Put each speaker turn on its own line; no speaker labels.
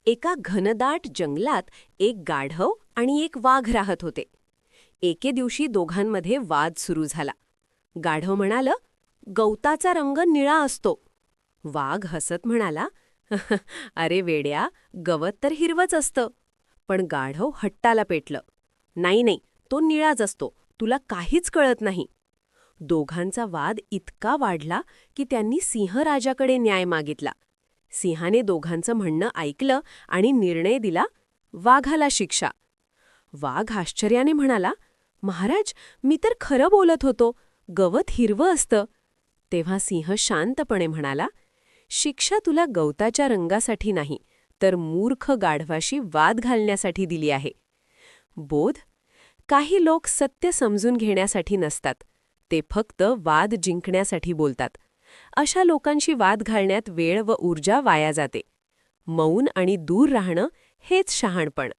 एका घनदाट जंगलात एक गाढव आणि एक वाघ राहत होते. एके दिवशी दोघांमध्ये वाद सुरू झाला. गाढव म्हणालं, "गवताचा रंग निळा असतो." वाघ हसत म्हणाला, "अरे वेड्या, गवत तर हिरवंच असतं." पण गाढव हट्टाला पेटलं, "नाही नाही, तो निळाच असतो, तुला काहीच कळत नाही." दोघांचा वाद इतका वाढला की त्यांनी सिंहराजाकडे न्याय मागितला. सिंहाने दोघांचं म्हणणं ऐकलं आणि निर्णय दिला, वाघाला शिक्षा. वाघ आश्चर्याने म्हणाला, "महाराज, मी तर खरं बोलत होतो, गवत हिरवं असतं." तेव्हा सिंह शांतपणे म्हणाला, "शिक्षा तुला गवताच्या रंगासाठी नाही, तर मूर्ख गाढवाशी वाद घालण्यासाठी दिली आहे." बोध: काही लोक सत्य समजून घेण्यासाठी नसतात, ते फक्त वाद जिंकण्यासाठी बोलतात. अशा लोकांशी वाद घालण्यात वेळ व ऊर्जा वाया जाते. मौन आणि दूर राहणं हेच शहाणपण.